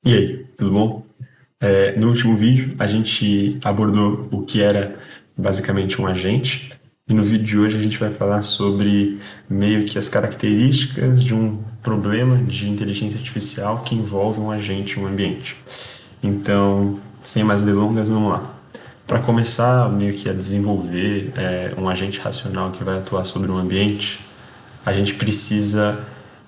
E aí, tudo bom? No último vídeo, a gente abordou o que era basicamente um agente, e no vídeo de hoje a gente vai falar sobre meio que as características de um problema de inteligência artificial que envolve um agente em um ambiente. Então, sem mais delongas, vamos lá. Para começar meio que a desenvolver um agente racional que vai atuar sobre um ambiente, a gente precisa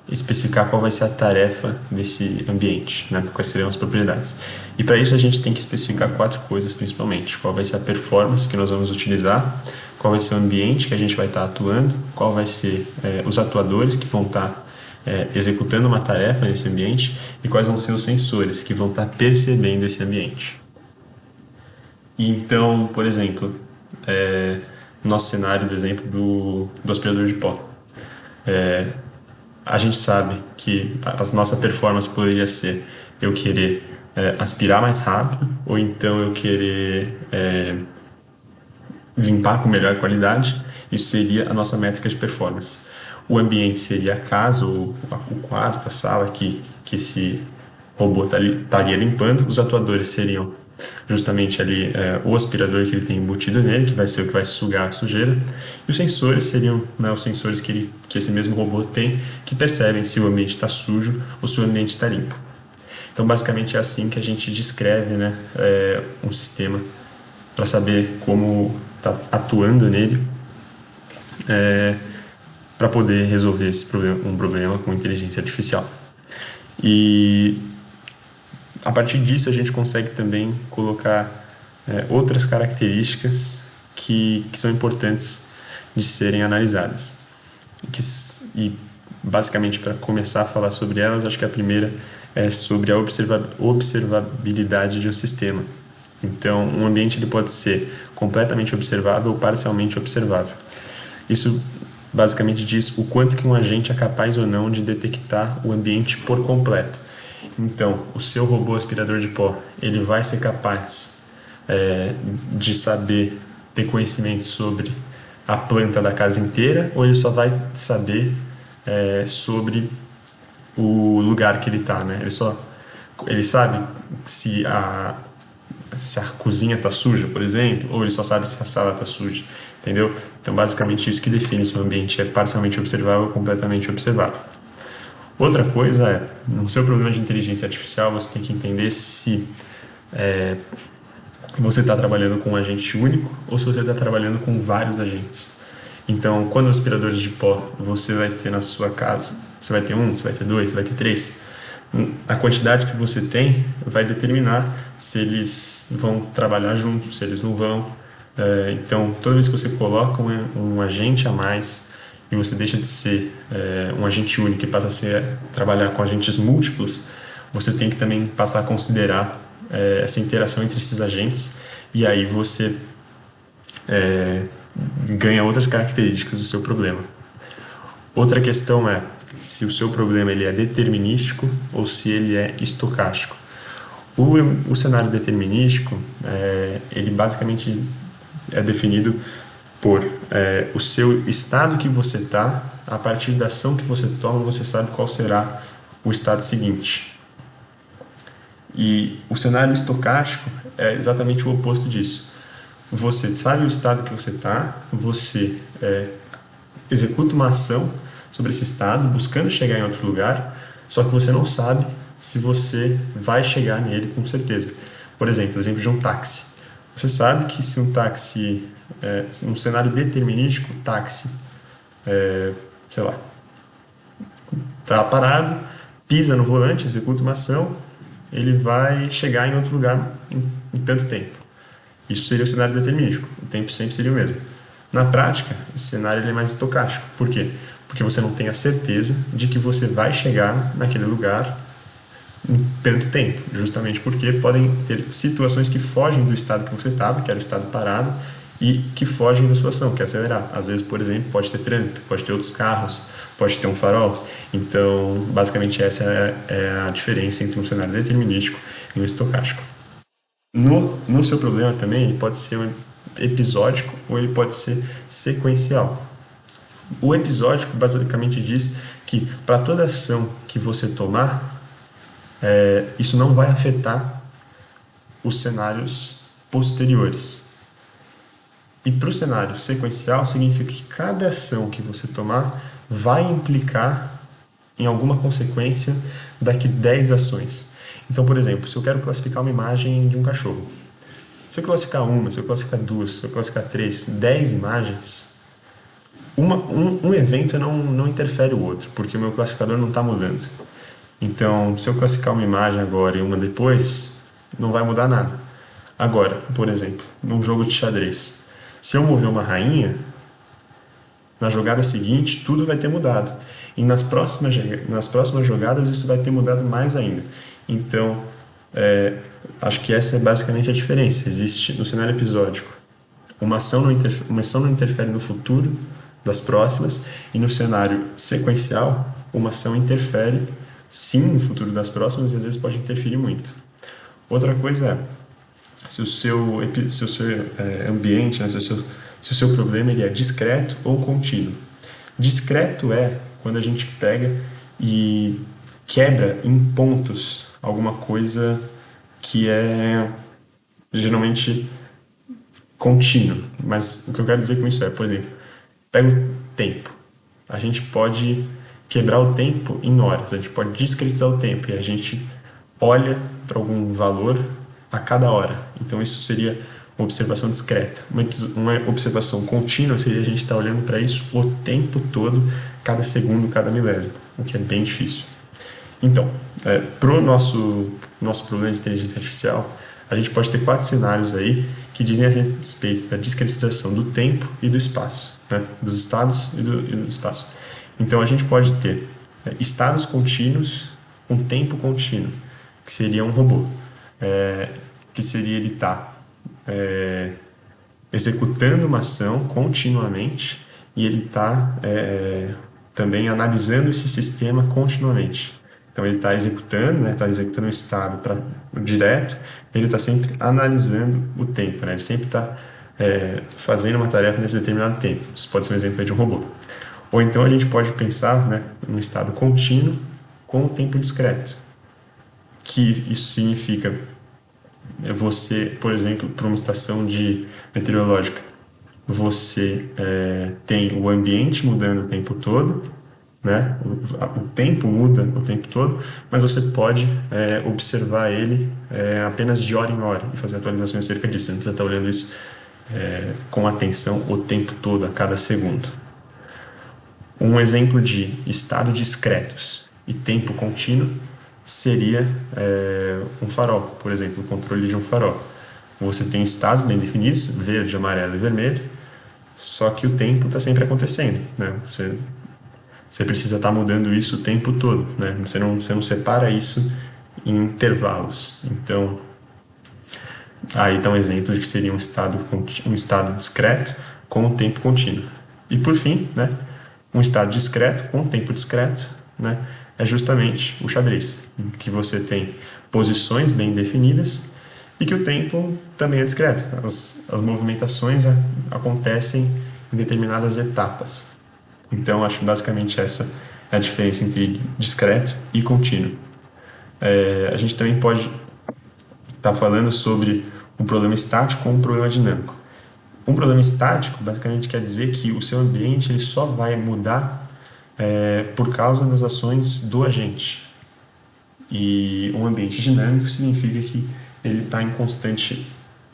especificar qual vai ser a tarefa desse ambiente, né? Quais seriam as propriedades. E para isso a gente tem que especificar quatro coisas principalmente: qual vai ser a performance que nós vamos utilizar, qual vai ser o ambiente que a gente vai estar atuando, qual vai ser os atuadores que vão estar executando uma tarefa nesse ambiente e quais vão ser os sensores que vão estar percebendo esse ambiente. E então, por exemplo, nosso cenário do exemplo do aspirador de pó. A gente sabe que a nossa performance poderia ser eu querer aspirar mais rápido ou então eu querer limpar com melhor qualidade. Isso seria a nossa métrica de performance. O ambiente seria a casa ou o quarto, a sala que esse robô estaria limpando. Os atuadores seriam justamente ali o aspirador que ele tem embutido nele, que vai ser o que vai sugar a sujeira. E os sensores seriam, né, os sensores que esse mesmo robô tem, que percebem se o ambiente está sujo ou se o ambiente está limpo. Então, basicamente, é assim que a gente descreve, né, um sistema para saber como está atuando nele, para poder resolver um problema com inteligência artificial. E a partir disso a gente consegue também colocar outras características que são importantes de serem analisadas. Que, e basicamente para começar a falar sobre elas, acho que a primeira é sobre a observabilidade de um sistema. Então, um ambiente ele pode ser completamente observável ou parcialmente observável. Isso basicamente diz o quanto que um agente é capaz ou não de detectar o ambiente por completo. Então, o seu robô aspirador de pó, ele vai ser capaz de saber, ter conhecimento sobre a planta da casa inteira, ou ele só vai saber sobre o lugar que ele está, né? Ele sabe se a cozinha está suja, por exemplo, ou ele só sabe se a sala está suja, entendeu? Então, basicamente, isso que define se o ambiente é parcialmente observável ou completamente observável. Outra coisa é, no seu problema de inteligência artificial, você tem que entender se você está trabalhando com um agente único ou se você está trabalhando com vários agentes. Então, quantos aspiradores de pó você vai ter na sua casa? Você vai ter um, você vai ter dois, você vai ter três? A quantidade que você tem vai determinar se eles vão trabalhar juntos, se eles não vão. Então, toda vez que você coloca um agente a mais e você deixa de ser um agente único e passa a trabalhar com agentes múltiplos, você tem que também passar a considerar essa interação entre esses agentes e aí você ganha outras características do seu problema. Outra questão é se o seu problema ele é determinístico ou se ele é estocástico. O cenário determinístico, ele basicamente é definido por o seu estado que você está, a partir da ação que você toma, você sabe qual será o estado seguinte. E o cenário estocástico é exatamente o oposto disso. Você sabe o estado que você está, você executa uma ação sobre esse estado, buscando chegar em outro lugar, só que você não sabe se você vai chegar nele com certeza. Por exemplo de um táxi. Você sabe que se um táxi, num cenário determinístico, o táxi, sei lá, está parado, pisa no volante, executa uma ação, ele vai chegar em outro lugar em tanto tempo. Isso seria o cenário determinístico. O tempo sempre seria o mesmo. Na prática, esse cenário ele é mais estocástico. Por quê? Porque você não tem a certeza de que você vai chegar naquele lugar em tanto tempo. Justamente porque podem ter situações que fogem do estado que você estava, que era o estado parado, e que fogem da sua ação, que é acelerar. Às vezes, por exemplo, pode ter trânsito, pode ter outros carros, pode ter um farol. Então, basicamente, essa é a diferença entre um cenário determinístico e um estocástico. No seu problema também, ele pode ser episódico ou ele pode ser sequencial. O episódico basicamente diz que para toda ação que você tomar, isso não vai afetar os cenários posteriores. E para o cenário sequencial, significa que cada ação que você tomar vai implicar em alguma consequência daqui 10 ações. Então, por exemplo, se eu quero classificar uma imagem de um cachorro, se eu classificar uma, se eu classificar duas, se eu classificar três, 10 imagens, um evento não interfere o outro, porque o meu classificador não está mudando. Então, se eu classificar uma imagem agora e uma depois, não vai mudar nada. Agora, por exemplo, num jogo de xadrez, se eu mover uma rainha, na jogada seguinte tudo vai ter mudado. E nas próximas jogadas isso vai ter mudado mais ainda. Então, acho que essa é basicamente a diferença. Existe no cenário episódico uma ação não interfere no futuro das próximas, e no cenário sequencial uma ação interfere sim no futuro das próximas e às vezes pode interferir muito. Outra coisa é, se o seu ambiente, né, se o seu problema ele é discreto ou contínuo. Discreto é quando a gente pega e quebra em pontos alguma coisa que é geralmente contínuo. Mas o que eu quero dizer com isso é, por exemplo, pega o tempo. A gente pode quebrar o tempo em horas, a gente pode discretizar o tempo e a gente olha para algum valor a cada hora. Então isso seria uma observação discreta. Uma observação contínua seria a gente estar olhando para isso o tempo todo, cada segundo, cada milésimo, o que é bem difícil. Então, para o nosso problema de inteligência artificial, a gente pode ter 4 cenários aí que dizem a respeito da discretização do tempo e do espaço, né? Dos estados e do espaço. Então, a gente pode ter estados contínuos com tempo contínuo, que seria um robô, que seria ele estar executando uma ação continuamente e ele está também analisando esse sistema continuamente. Então ele está executando, né? Está executando o estado direto, ele está sempre analisando o tempo, né? Ele sempre está fazendo uma tarefa nesse determinado tempo. Isso pode ser um exemplo de um robô. Ou então a gente pode pensar, né, num estado contínuo com o tempo discreto, que isso significa você, por exemplo, para uma estação meteorológica, você tem o ambiente mudando o tempo todo, né? O tempo muda o tempo todo, mas você pode observar ele apenas de hora em hora e fazer atualizações acerca disso. Você não precisa estar olhando isso com atenção o tempo todo, a cada segundo. Um exemplo de estado discretos e tempo contínuo seria um farol, por exemplo, o controle de um farol. Você tem estados bem definidos, verde, amarelo e vermelho, só que o tempo está sempre acontecendo, né? Você precisa estar mudando isso o tempo todo, né? Você não separa isso em intervalos. Então, aí está um exemplo de que seria um estado discreto com um tempo contínuo. E por fim, né, um estado discreto com um tempo discreto, né, é justamente o xadrez, em que você tem posições bem definidas e que o tempo também é discreto. As movimentações acontecem em determinadas etapas. Então, acho que basicamente essa é a diferença entre discreto e contínuo. A gente também pode estar falando sobre um problema estático ou um problema dinâmico. Um problema estático, basicamente, quer dizer que o seu ambiente ele só vai mudar por causa das ações do agente. E um ambiente dinâmico significa que ele está em constante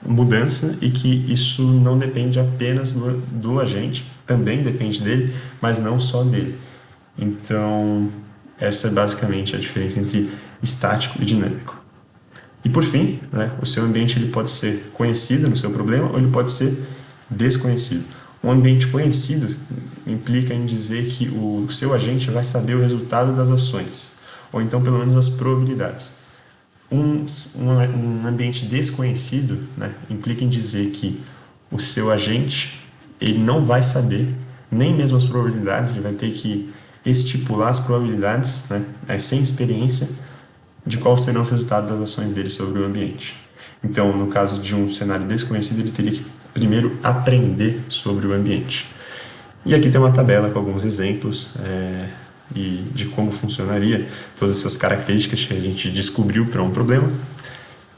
mudança e que isso não depende apenas do agente, também depende dele, mas não só dele. Então, essa é basicamente a diferença entre estático e dinâmico. E por fim, né, o seu ambiente ele pode ser conhecido no seu problema ou ele pode ser desconhecido. Um ambiente conhecido implica em dizer que o seu agente vai saber o resultado das ações, ou então pelo menos as probabilidades. Um ambiente desconhecido, né, implica em dizer que o seu agente ele não vai saber nem mesmo as probabilidades, ele vai ter que estipular as probabilidades, né, sem experiência, de qual serão os resultados das ações dele sobre o ambiente. Então, no caso de um cenário desconhecido, ele teria que primeiro aprender sobre o ambiente. E aqui tem uma tabela com alguns exemplos e de como funcionaria todas essas características que a gente descobriu para um problema.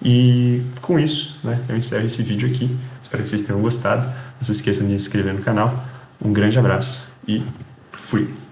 E com isso, né, eu encerro esse vídeo aqui. Espero que vocês tenham gostado. Não se esqueçam de se inscrever no canal. Um grande abraço e fui!